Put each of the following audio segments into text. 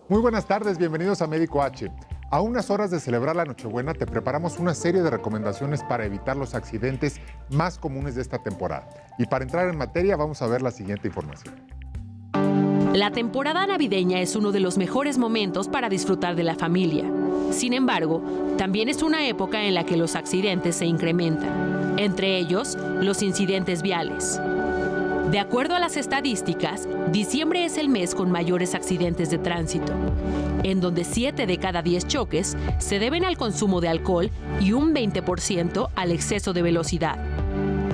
Muy buenas tardes, bienvenidos a Médico H. A unas horas de celebrar la Nochebuena te preparamos una serie de recomendaciones para evitar los accidentes más comunes de esta temporada. Y para entrar en materia vamos a ver la siguiente información. La temporada navideña es uno de los mejores momentos para disfrutar de la familia. Sin embargo, también es una época en la que los accidentes se incrementan, entre ellos los incidentes viales. De acuerdo a las estadísticas, diciembre es el mes con mayores accidentes de tránsito, en donde 7 de cada 10 choques se deben al consumo de alcohol y un 20% al exceso de velocidad.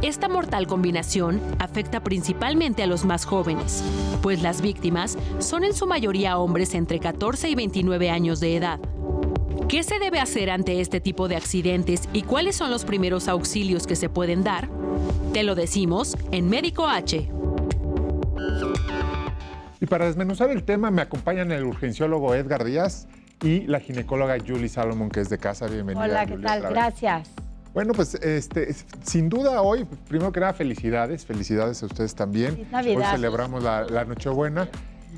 Esta mortal combinación afecta principalmente a los más jóvenes, pues las víctimas son en su mayoría hombres entre 14 y 29 años de edad. ¿Qué se debe hacer ante este tipo de accidentes y cuáles son los primeros auxilios que se pueden dar? Te lo decimos en Médico H. Y para desmenuzar el tema me acompañan el urgenciólogo Edgar Díaz y la ginecóloga Julie Salomón, que es de casa. Bienvenida. Hola, ¿qué tal? Gracias. Bueno, pues sin duda hoy, primero que nada, felicidades a ustedes también. Feliz Navidad. Hoy celebramos la Nochebuena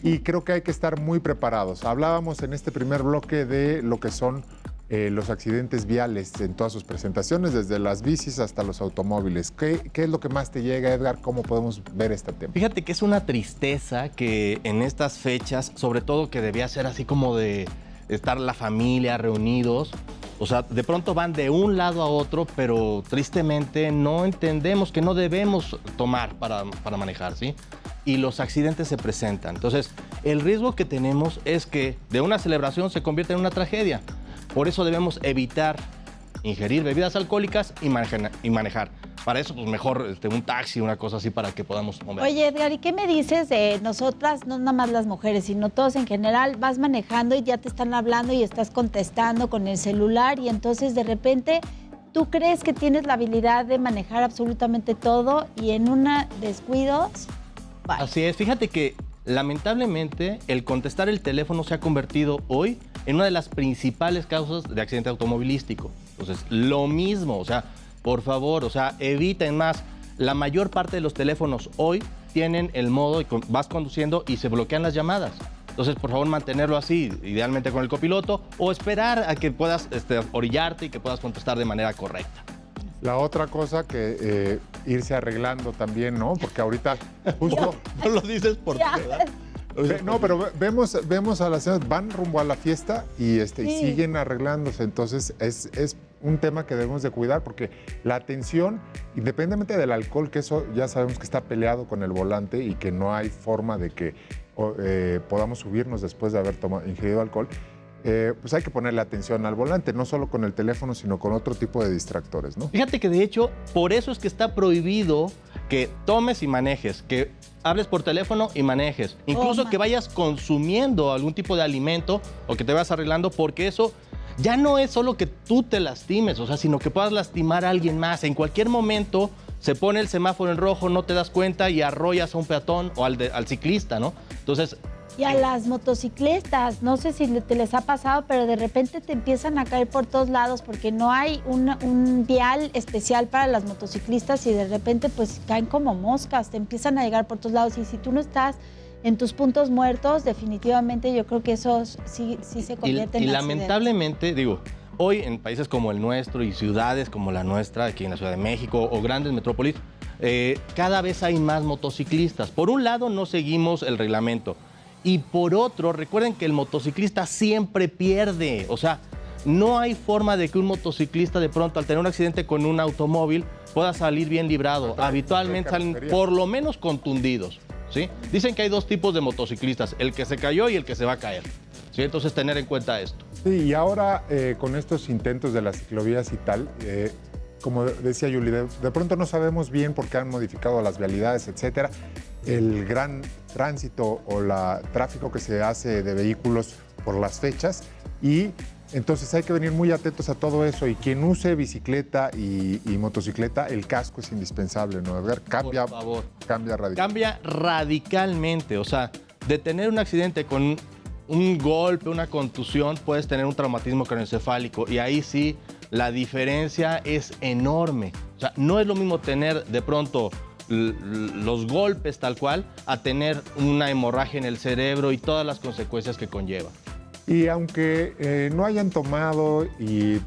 y creo que hay que estar muy preparados. Hablábamos en este primer bloque de lo que son los accidentes viales en todas sus presentaciones, desde las bicis hasta los automóviles. ¿Qué es lo que más te llega, Edgar? ¿Cómo podemos ver este tema? Fíjate que es una tristeza que en estas fechas, sobre todo que debía ser así como de estar la familia reunidos, o sea, de pronto van de un lado a otro, pero tristemente no entendemos que no debemos tomar para manejar, ¿sí? Y los accidentes se presentan. Entonces, el riesgo que tenemos es que de una celebración se convierta en una tragedia. Por eso debemos evitar ingerir bebidas alcohólicas y manejar. Para eso, pues mejor un taxi, una cosa así para que podamos mover. Oye, Edgar, ¿y qué me dices de nosotras, no nada más las mujeres, sino todos en general? Vas manejando y ya te están hablando y estás contestando con el celular y entonces de repente tú crees que tienes la habilidad de manejar absolutamente todo y en una descuidos, bye. Así es, fíjate que lamentablemente el contestar el teléfono se ha convertido hoy en una de las principales causas de accidente automovilístico. Entonces, lo mismo, o sea, por favor, o sea, eviten más. La mayor parte de los teléfonos hoy tienen el modo y vas conduciendo y se bloquean las llamadas. Entonces, por favor, mantenerlo así, idealmente con el copiloto, o esperar a que puedas orillarte y que puedas contestar de manera correcta. La otra cosa que irse arreglando también, ¿no? Porque ahorita justo... No lo dices por ti, ¿verdad? No, pero vemos a las señoras, van rumbo a la fiesta y y siguen arreglándose. Entonces, es un tema que debemos de cuidar porque la atención, independientemente del alcohol, que eso ya sabemos que está peleado con el volante y que no hay forma de que podamos subirnos después de haber ingerido alcohol, pues hay que ponerle atención al volante, no solo con el teléfono, sino con otro tipo de distractores, ¿no? Fíjate que de hecho, por eso es que está prohibido que tomes y manejes, que hables por teléfono y manejes, incluso que vayas consumiendo algún tipo de alimento o que te vayas arreglando, porque eso ya no es solo que tú te lastimes, o sea, sino que puedas lastimar a alguien más. En cualquier momento se pone el semáforo en rojo, no te das cuenta y arrollas a un peatón o al ciclista, ¿no? Entonces... Y a las motociclistas, no sé si te les ha pasado, pero de repente te empiezan a caer por todos lados porque no hay un vial especial para las motociclistas y de repente pues caen como moscas, te empiezan a llegar por todos lados y si tú no estás en tus puntos muertos, definitivamente yo creo que eso sí se convierte en Y accidentes. lamentablemente, digo, hoy en países como el nuestro y ciudades como la nuestra, aquí en la Ciudad de México o grandes metrópolis, cada vez hay más motociclistas. Por un lado, no seguimos el reglamento. Y por otro, recuerden que el motociclista siempre pierde. O sea, no hay forma de que un motociclista de pronto al tener un accidente con un automóvil pueda salir bien librado. Habitualmente salen por lo menos contundidos, ¿sí? Dicen que hay dos tipos de motociclistas, el que se cayó y el que se va a caer, ¿sí? Entonces tener en cuenta esto. Sí, y ahora con estos intentos de las ciclovías y tal, como decía Yuli, de pronto no sabemos bien por qué han modificado las vialidades, etcétera. El gran tránsito o el tráfico que se hace de vehículos por las fechas y entonces hay que venir muy atentos a todo eso y quien use bicicleta y motocicleta, el casco es indispensable, ¿no? Edgar, cambia radicalmente. Cambia radicalmente, o sea, de tener un accidente con un golpe, una contusión, puedes tener un traumatismo craneoencefálico y ahí sí la diferencia es enorme. O sea, no es lo mismo tener de pronto los golpes tal cual a tener una hemorragia en el cerebro y todas las consecuencias que conlleva. Y aunque no hayan tomado,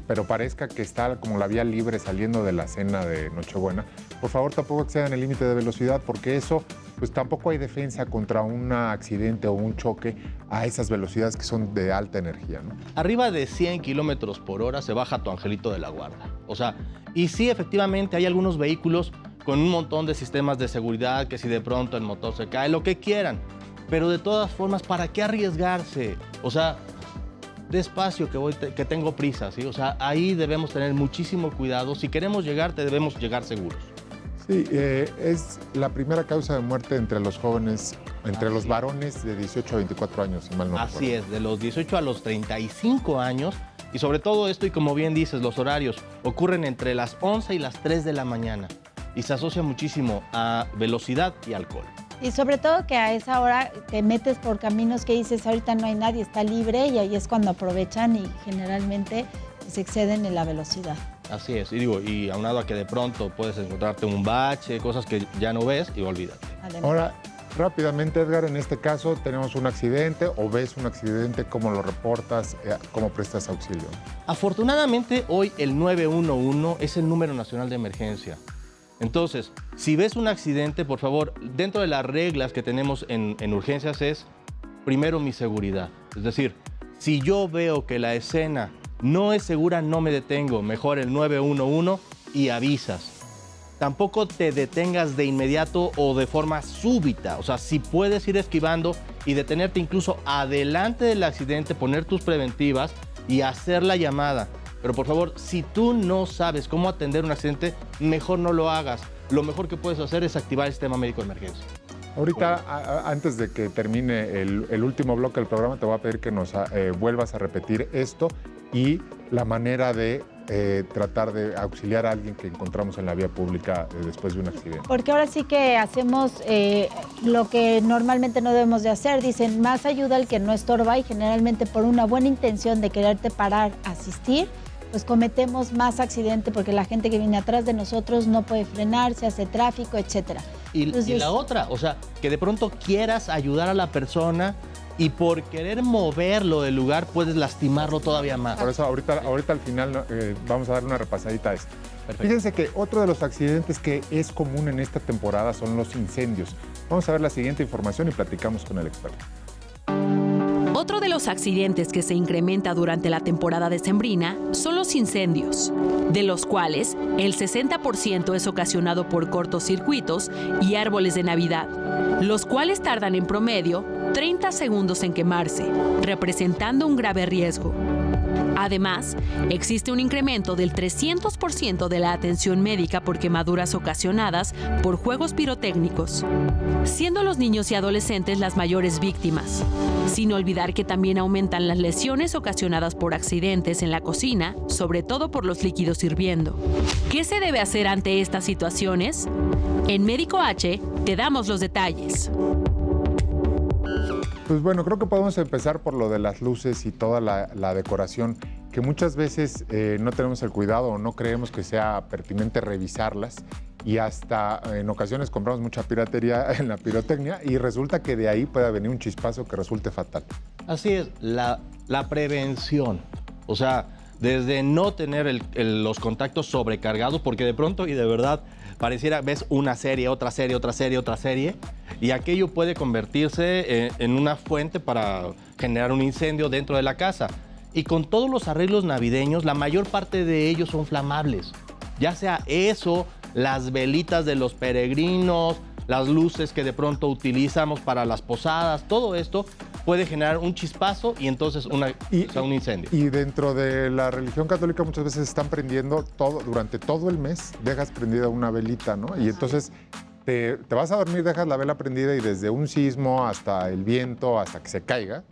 pero parezca que está como la vía libre saliendo de la cena de Nochebuena, por favor tampoco excedan el límite de velocidad, porque eso, pues tampoco hay defensa contra un accidente o un choque a esas velocidades que son de alta energía, ¿no? Arriba de 100 kilómetros por hora se baja tu angelito de la guarda. O sea, y sí, efectivamente, hay algunos vehículos con un montón de sistemas de seguridad, que si de pronto el motor se cae, lo que quieran. Pero de todas formas, ¿para qué arriesgarse? O sea, despacio, que tengo prisa, ¿sí? O sea, ahí debemos tener muchísimo cuidado. Si queremos llegar, debemos llegar seguros. Sí, es la primera causa de muerte entre los jóvenes, entre los varones de 18 a 24 años, si mal no recuerdo. Así es, de los 18 a los 35 años. Y sobre todo esto, y como bien dices, los horarios ocurren entre las 11 y las 3 de la mañana. Y se asocia muchísimo a velocidad y alcohol. Y sobre todo que a esa hora te metes por caminos que dices, ahorita no hay nadie, está libre, y ahí es cuando aprovechan y generalmente se exceden en la velocidad. Así es, y aunado a que de pronto puedes encontrarte un bache, cosas que ya no ves y olvídate. Ahora, rápidamente, Edgar, en este caso tenemos un accidente o ves un accidente, ¿cómo lo reportas? ¿Cómo prestas auxilio? Afortunadamente, hoy el 911 es el número nacional de emergencia. Entonces, si ves un accidente, por favor, dentro de las reglas que tenemos en urgencias es, primero, mi seguridad. Es decir, si yo veo que la escena no es segura, no me detengo. Mejor el 911 y avisas. Tampoco te detengas de inmediato o de forma súbita. O sea, si puedes ir esquivando y detenerte incluso adelante del accidente, poner tus preventivas y hacer la llamada. Pero por favor, si tú no sabes cómo atender un accidente, mejor no lo hagas. Lo mejor que puedes hacer es activar el sistema médico de emergencia. Ahorita, antes de que termine el último bloque del programa, te voy a pedir que nos vuelvas a repetir esto y la manera de tratar de auxiliar a alguien que encontramos en la vía pública después de un accidente. Porque ahora sí que hacemos lo que normalmente no debemos de hacer. Dicen, más ayuda el que no estorba, y generalmente por una buena intención de quererte parar, asistir, pues cometemos más accidente porque la gente que viene atrás de nosotros no puede frenar, se hace tráfico, etcétera. Entonces, y la otra, o sea, que de pronto quieras ayudar a la persona y por querer moverlo del lugar puedes lastimarlo todavía más. Por eso ahorita al final vamos a dar una repasadita a esto. Perfecto. Fíjense que otro de los accidentes que es común en esta temporada son los incendios. Vamos a ver la siguiente información y platicamos con el experto. Otro de los accidentes que se incrementa durante la temporada decembrina son los incendios, de los cuales el 60% es ocasionado por cortocircuitos y árboles de Navidad, los cuales tardan en promedio 30 segundos en quemarse, representando un grave riesgo. Además, existe un incremento del 300% de la atención médica por quemaduras ocasionadas por juegos pirotécnicos, siendo los niños y adolescentes las mayores víctimas, sin olvidar que también aumentan las lesiones ocasionadas por accidentes en la cocina, sobre todo por los líquidos hirviendo. ¿Qué se debe hacer ante estas situaciones? En Médico H te damos los detalles. Pues bueno, creo que podemos empezar por lo de las luces y toda la decoración, que muchas veces no tenemos el cuidado o no creemos que sea pertinente revisarlas, y hasta en ocasiones compramos mucha piratería en la pirotecnia y resulta que de ahí puede venir un chispazo que resulte fatal. Así es, la prevención. O sea, desde no tener los contactos sobrecargados, porque de pronto y de verdad pareciera, ves una serie, otra serie, otra serie, otra serie, y aquello puede convertirse en una fuente para generar un incendio dentro de la casa. Y con todos los arreglos navideños, la mayor parte de ellos son flamables. Ya sea eso, las velitas de los peregrinos, las luces que de pronto utilizamos para las posadas, todo esto puede generar un chispazo y entonces un incendio. Y dentro de la religión católica muchas veces están prendiendo durante todo el mes, dejas prendida una velita, ¿no? Y entonces te vas a dormir, dejas la vela prendida y desde un sismo hasta el viento, hasta que se caiga,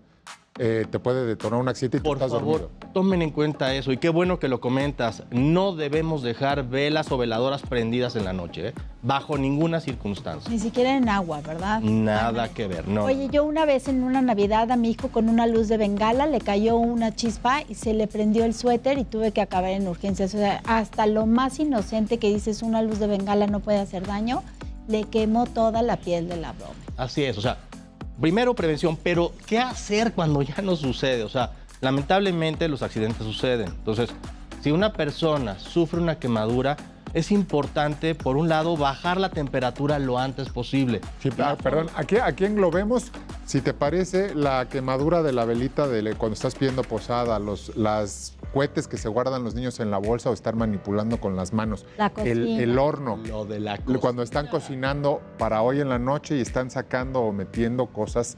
te puede detonar un accidente y tú estás dormido. Por favor, tomen en cuenta eso, y qué bueno que lo comentas. No debemos dejar velas o veladoras prendidas en la noche, bajo ninguna circunstancia. Ni siquiera en agua, ¿verdad? Nada que ver, no. Oye, yo una vez en una Navidad a mi hijo con una luz de bengala le cayó una chispa y se le prendió el suéter y tuve que acabar en urgencias. O sea, hasta lo más inocente que dices, una luz de bengala no puede hacer daño, le quemó toda la piel del abdomen. Así es, o sea, primero prevención, pero ¿qué hacer cuando ya no sucede? O sea, lamentablemente los accidentes suceden. Entonces, si una persona sufre una quemadura, es importante, por un lado, bajar la temperatura lo antes posible. Sí, perdón, aquí englobemos, si te parece, la quemadura de la velita cuando estás pidiendo posada, las cohetes que se guardan los niños en la bolsa o estar manipulando con las manos. La cocina. El horno. Lo de la cocina. Cuando están cocinando para hoy en la noche y están sacando o metiendo cosas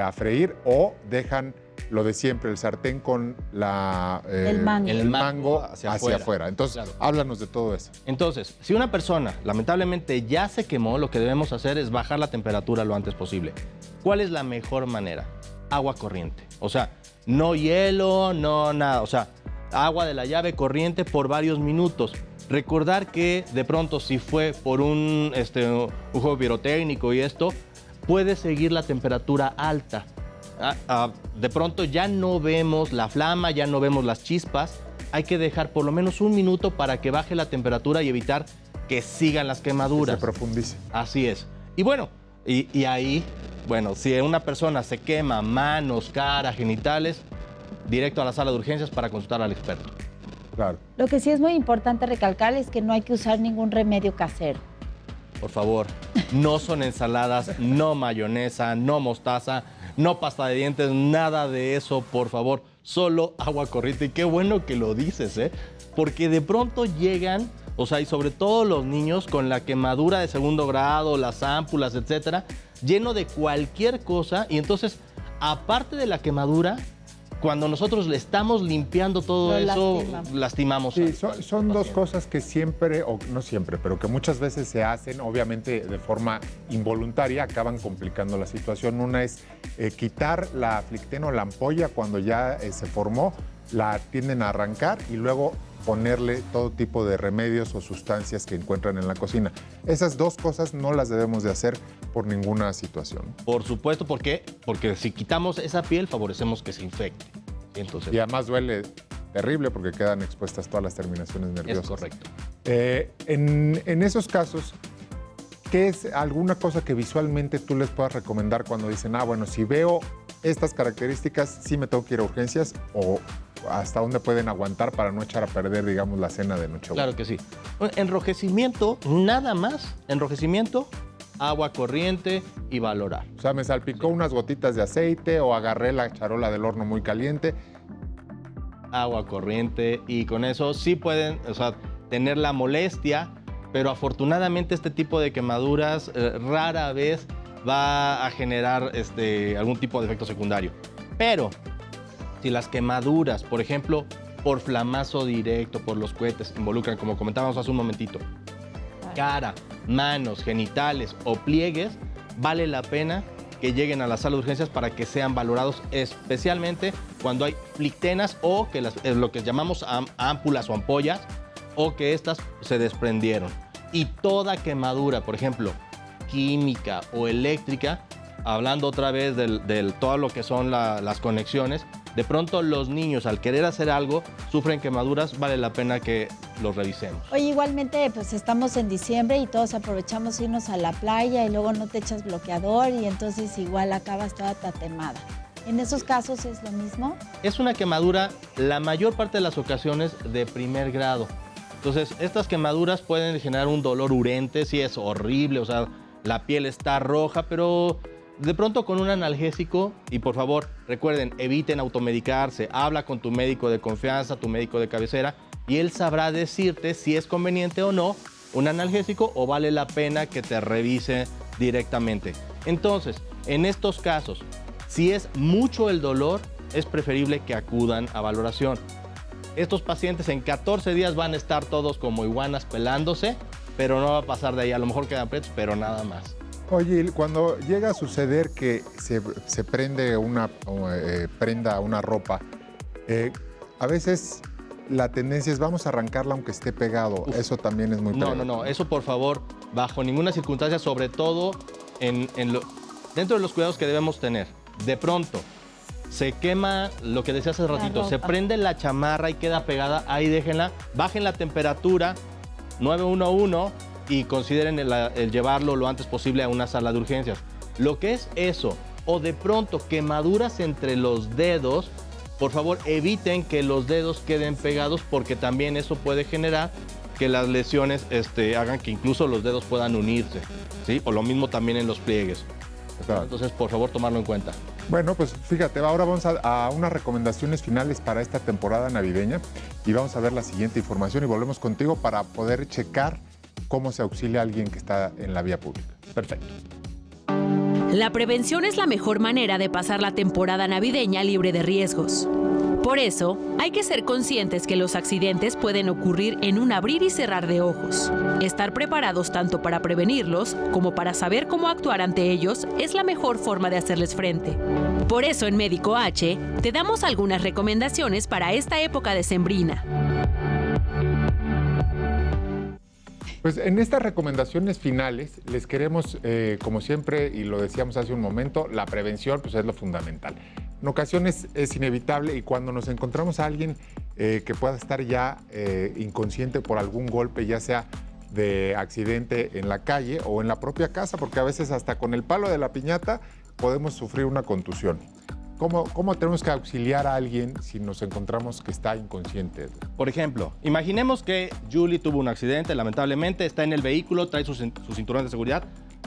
a freír o dejan lo de siempre, el sartén con el mango hacia afuera. Entonces, claro, háblanos de todo eso. Entonces, si una persona lamentablemente ya se quemó, lo que debemos hacer es bajar la temperatura lo antes posible. ¿Cuál es la mejor manera? Agua corriente. O sea, no hielo, no nada. O sea, agua de la llave corriente por varios minutos. Recordar que de pronto si fue por un juego pirotécnico y esto, puede seguir la temperatura alta. De pronto ya no vemos la flama, ya no vemos las chispas. Hay que dejar por lo menos un minuto para que baje la temperatura y evitar que sigan las quemaduras. Que se profundice. Así es. Y bueno, y ahí, bueno, si una persona se quema manos, cara, genitales, directo a la sala de urgencias para consultar al experto. Claro. Lo que sí es muy importante recalcar es que no hay que usar ningún remedio casero. Por favor, no son ensaladas, no mayonesa, no mostaza, no pasta de dientes, nada de eso, por favor. Solo agua corriente. Y qué bueno que lo dices, ¿eh? Porque de pronto llegan, o sea, y sobre todo los niños con la quemadura de segundo grado, las ámpulas, etcétera, lleno de cualquier cosa. Y entonces, aparte de la quemadura, cuando nosotros le estamos limpiando todo eso, lastimamos. Sí, son dos cosas que siempre, o no siempre, pero que muchas veces se hacen, obviamente de forma involuntaria, acaban complicando la situación. Una es quitar la Aflicten o la ampolla cuando ya se formó, la tienden a arrancar y luego ponerle todo tipo de remedios o sustancias que encuentran en la cocina. Esas dos cosas no las debemos de hacer por ninguna situación. Por supuesto, ¿por qué? Porque si quitamos esa piel, favorecemos que se infecte. Entonces, y además duele terrible porque quedan expuestas todas las terminaciones nerviosas. es correcto. En esos casos, ¿qué es alguna cosa que visualmente tú les puedas recomendar cuando dicen, bueno, si veo estas características, sí me tengo que ir a urgencias, o hasta dónde pueden aguantar para no echar a perder, digamos, la cena de Nochebuena? Claro que sí. Enrojecimiento, nada más. Enrojecimiento, agua corriente y valorar. O sea, me salpicó unas gotitas de aceite o agarré la charola del horno muy caliente. Agua corriente, y con eso sí pueden, o sea, tener la molestia, pero afortunadamente este tipo de quemaduras rara vez va a generar algún tipo de efecto secundario. Pero si las quemaduras, por ejemplo, por flamazo directo, por los cohetes, involucran, como comentábamos hace un momentito, cara, manos, genitales o pliegues, vale la pena que lleguen a la sala de urgencias para que sean valorados, especialmente cuando hay flictenas o que lo que llamamos ámpulas o ampollas, o que estas se desprendieron. Y toda quemadura, por ejemplo, química o eléctrica, hablando otra vez de todo lo que son las conexiones, de pronto los niños, al querer hacer algo, sufren quemaduras, vale la pena que los revisemos. Oye, igualmente, pues estamos en diciembre y todos aprovechamos irnos a la playa y luego no te echas bloqueador y entonces igual acabas toda tatemada. ¿En esos casos es lo mismo? Es una quemadura, la mayor parte de las ocasiones, de primer grado. Entonces, estas quemaduras pueden generar un dolor urente, sí es horrible, o sea, la piel está roja, pero de pronto con un analgésico, y por favor, recuerden, eviten automedicarse, habla con tu médico de confianza, tu médico de cabecera, y él sabrá decirte si es conveniente o no un analgésico o vale la pena que te revise directamente. Entonces, en estos casos, si es mucho el dolor, es preferible que acudan a valoración. Estos pacientes en 14 días van a estar todos como iguanas pelándose, pero no va a pasar de ahí. A lo mejor quedan pretos, pero nada más. Oye, cuando llega a suceder que se prende prenda una ropa, a veces la tendencia es vamos a arrancarla aunque esté pegado. Eso también es muy peligroso. No. Eso, por favor, bajo ninguna circunstancia, sobre todo dentro de los cuidados que debemos tener. De pronto, se quema lo que decía hace ratito, se prende la chamarra y queda pegada, ahí déjenla, bajen la temperatura, 911, y consideren el llevarlo lo antes posible a una sala de urgencias. Lo que es eso, o de pronto quemaduras entre los dedos, por favor eviten que los dedos queden pegados porque también eso puede generar que las lesiones hagan que incluso los dedos puedan unirse, ¿sí? O lo mismo también en los pliegues. Claro. Entonces, por favor, tomarlo en cuenta. Bueno, pues fíjate, ahora vamos a unas recomendaciones finales para esta temporada navideña y vamos a ver la siguiente información y volvemos contigo para poder checar cómo se auxilia a alguien que está en la vía pública. Perfecto. La prevención es la mejor manera de pasar la temporada navideña libre de riesgos. Por eso, hay que ser conscientes que los accidentes pueden ocurrir en un abrir y cerrar de ojos. Estar preparados tanto para prevenirlos como para saber cómo actuar ante ellos es la mejor forma de hacerles frente. Por eso en Médico H te damos algunas recomendaciones para esta época decembrina. Pues en estas recomendaciones finales les queremos, como siempre, y lo decíamos hace un momento, la prevención pues es lo fundamental. En ocasiones es inevitable y cuando nos encontramos a alguien que pueda estar ya inconsciente por algún golpe, ya sea de accidente en la calle o en la propia casa, porque a veces hasta con el palo de la piñata podemos sufrir una contusión. ¿Cómo tenemos que auxiliar a alguien si nos encontramos que está inconsciente? Por ejemplo, imaginemos que Julie tuvo un accidente, lamentablemente, está en el vehículo, trae su cinturón de seguridad.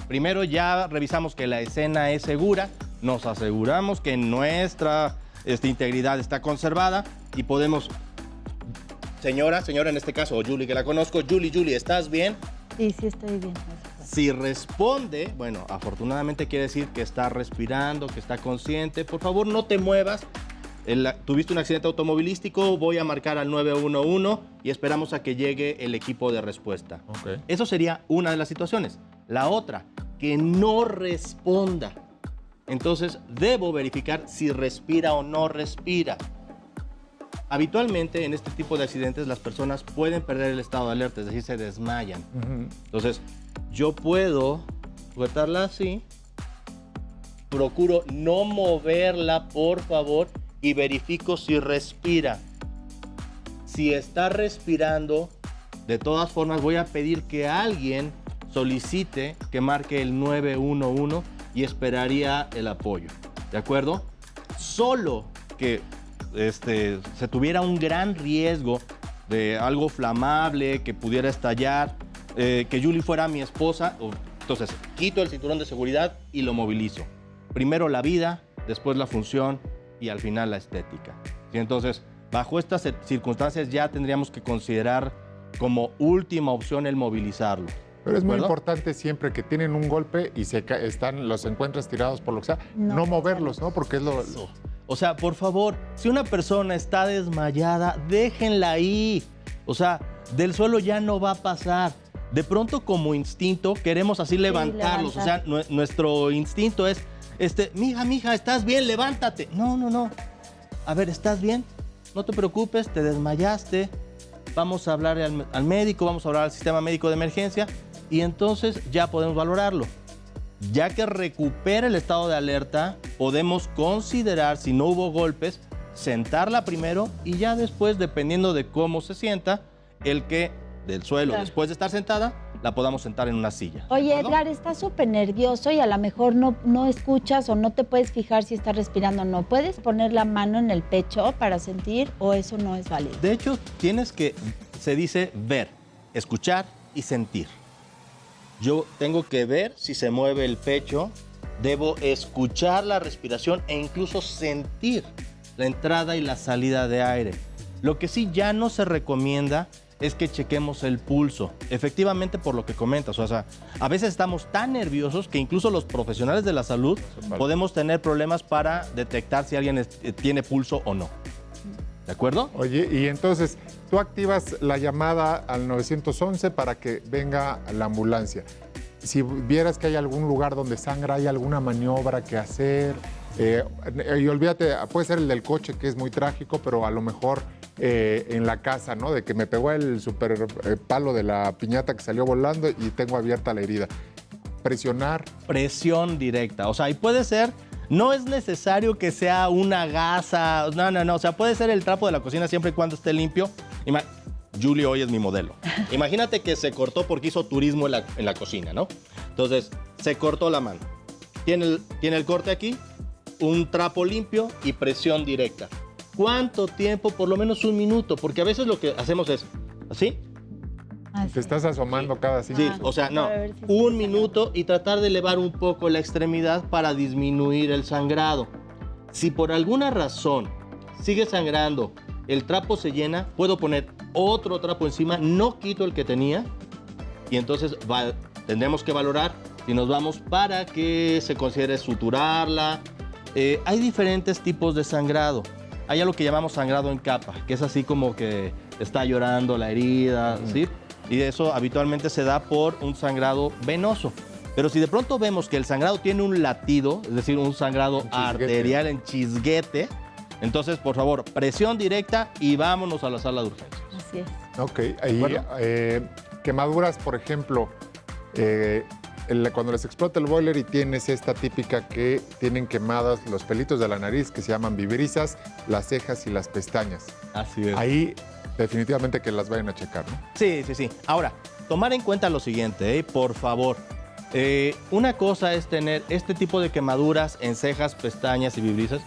Primero ya revisamos que la escena es segura, nos aseguramos que nuestra integridad está conservada y podemos... Señora, en este caso, o Julie que la conozco, Julie, ¿estás bien? Sí, estoy bien. Si responde, bueno, afortunadamente quiere decir que está respirando, que está consciente. Por favor, no te muevas. Tuviste un accidente automovilístico, voy a marcar al 911 y esperamos a que llegue el equipo de respuesta. Okay. Eso sería una de las situaciones. La otra, que no responda. Entonces, debo verificar si respira o no respira. Habitualmente, en este tipo de accidentes, las personas pueden perder el estado de alerta, es decir, se desmayan. Entonces, yo puedo sujetarla así, procuro no moverla, por favor, y verifico si respira. Si está respirando, de todas formas voy a pedir que alguien solicite que marque el 911 y esperaría el apoyo, ¿de acuerdo? Solo que se tuviera un gran riesgo de algo flamable, que pudiera estallar, que Julie fuera mi esposa, entonces quito el cinturón de seguridad y lo movilizo. Primero la vida, después la función y al final la estética. ¿Sí? Entonces, bajo estas circunstancias ya tendríamos que considerar como última opción el movilizarlo. Pero es muy importante siempre que tienen un golpe y los encuentras tirados por lo que sea, no moverlos, ¿no? Porque es lo... Eso. O sea, por favor, si una persona está desmayada, déjenla ahí. O sea, del suelo ya no va a pasar. De pronto, como instinto, queremos así levantarlos. O sea, nuestro instinto es, mija, ¿estás bien? Levántate. No. A ver, ¿estás bien? No te preocupes, te desmayaste. Vamos a hablar al médico, vamos a hablar al sistema médico de emergencia y entonces ya podemos valorarlo. Ya que recupera el estado de alerta, podemos considerar, si no hubo golpes, sentarla primero y ya después, dependiendo de cómo se sienta, el que del suelo, claro, después de estar sentada, la podamos sentar en una silla. Oye, Edgar, estás súper nervioso y a lo mejor no escuchas o no te puedes fijar si está respirando o no. ¿Puedes poner la mano en el pecho para sentir o eso no es válido? De hecho, tienes que, se dice ver, escuchar y sentir. Yo tengo que ver si se mueve el pecho, debo escuchar la respiración e incluso sentir la entrada y la salida de aire. Lo que sí ya no se recomienda es que chequemos el pulso. Efectivamente, por lo que comentas, o sea, a veces estamos tan nerviosos que incluso los profesionales de la salud podemos tener problemas para detectar si alguien tiene pulso o no. ¿De acuerdo? Oye, y entonces tú activas la llamada al 911 para que venga la ambulancia. Si vieras que hay algún lugar donde sangra, hay alguna maniobra que hacer, y olvídate, puede ser el del coche, que es muy trágico, pero a lo mejor en la casa, ¿no? De que me pegó el super palo de la piñata que salió volando y tengo abierta la herida. Presionar. Presión directa. O sea, y puede ser, no es necesario que sea una gasa, no. O sea, puede ser el trapo de la cocina siempre y cuando esté limpio. Julie hoy es mi modelo. Imagínate que se cortó porque hizo turismo en la cocina, ¿no? Entonces, se cortó la mano. Tiene el corte aquí, un trapo limpio y presión directa. ¿Cuánto tiempo? Por lo menos 1 minuto, porque a veces lo que hacemos es así. Así. Te estás asomando cada 5 Sí, minutos. o sea, no, Para ver si 1 minuto y tratar de elevar un poco la extremidad para disminuir el sangrado. Si por alguna razón sigue sangrando, el trapo se llena, puedo poner otro trapo encima, no quito el que tenía y entonces tendremos que valorar si nos vamos para que se considere suturarla. Hay diferentes tipos de sangrado. Hay algo que llamamos sangrado en capa, que es así como que está llorando la herida, ¿sí? Y eso habitualmente se da por un sangrado venoso. Pero si de pronto vemos que el sangrado tiene un latido, es decir, un sangrado arterial en chisguete, entonces, por favor, presión directa y vámonos a la sala de urgencias. Así es. Ok, ahí, Bueno. quemaduras, por ejemplo, cuando les explota el boiler y tienes esta típica que tienen quemadas los pelitos de la nariz, que se llaman viverisas, las cejas y las pestañas. Así es. Ahí definitivamente que las vayan a checar, ¿no? Sí, sí, sí. Ahora, tomar en cuenta lo siguiente, por favor. Una cosa es tener este tipo de quemaduras en cejas, pestañas y viverisas,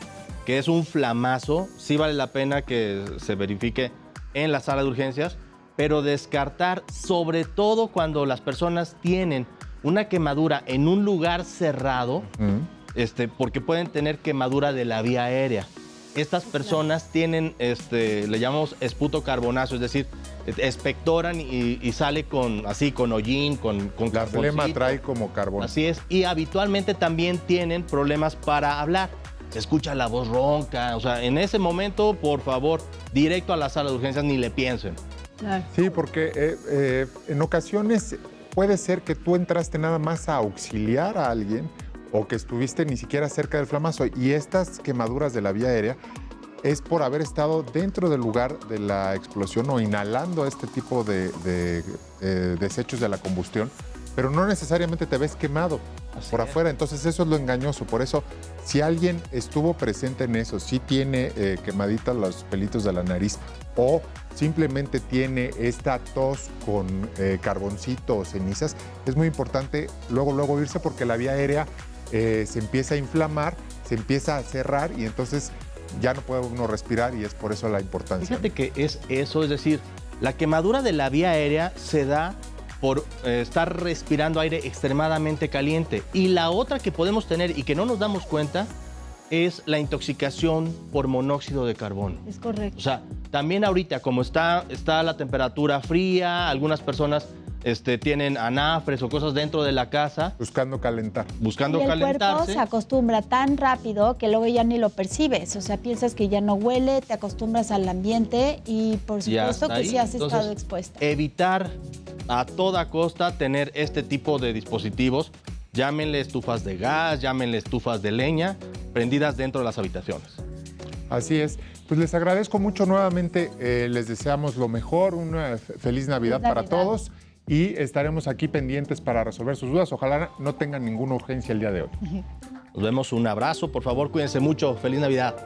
que es un flamazo. Sí vale la pena que se verifique en la sala de urgencias, pero descartar, sobre todo cuando las personas tienen una quemadura en un lugar cerrado, porque pueden tener quemadura de la vía aérea. Estas personas tienen, le llamamos esputo carbonáceo, es decir, expectoran y sale con hollín, con La flema carboncito. trae como carbón. Así es, y habitualmente también tienen problemas para hablar. Se escucha la voz ronca, o sea, en ese momento, por favor, directo a la sala de urgencias, ni le piensen. Claro. Sí, porque en ocasiones puede ser que tú entraste nada más a auxiliar a alguien o que estuviste ni siquiera cerca del flamazo, y estas quemaduras de la vía aérea es por haber estado dentro del lugar de la explosión o inhalando este tipo de desechos de la combustión, pero no necesariamente te ves quemado por afuera. Entonces eso es lo engañoso. Por eso, si alguien estuvo presente en eso, si tiene quemaditas los pelitos de la nariz o simplemente tiene esta tos con carboncito o cenizas, es muy importante luego irse, porque la vía aérea se empieza a inflamar, se empieza a cerrar y entonces ya no puede uno respirar, y es por eso la importancia. Fíjate que es eso, es decir, la quemadura de la vía aérea se da por estar respirando aire extremadamente caliente. Y la otra que podemos tener y que no nos damos cuenta es la intoxicación por monóxido de carbono. Es correcto. O sea, también ahorita, como está la temperatura fría, algunas personas tienen anafres o cosas dentro de la casa Buscando calentar. buscando Y el cuerpo calentarse. se acostumbra tan rápido que luego ya ni lo percibes. O sea, piensas que ya no huele, te acostumbras al ambiente y por Ya supuesto está que ahí. sí has Entonces, estado expuesta. Evitar a toda costa tener este tipo de dispositivos, llámenle estufas de gas, llámenle estufas de leña, prendidas dentro de las habitaciones. Así es. Pues les agradezco mucho nuevamente, les deseamos lo mejor, una feliz Navidad para Navidad. todos, y estaremos aquí pendientes para resolver sus dudas. Ojalá no tengan ninguna urgencia el día de hoy. Nos vemos, un abrazo, por favor, cuídense mucho, feliz Navidad.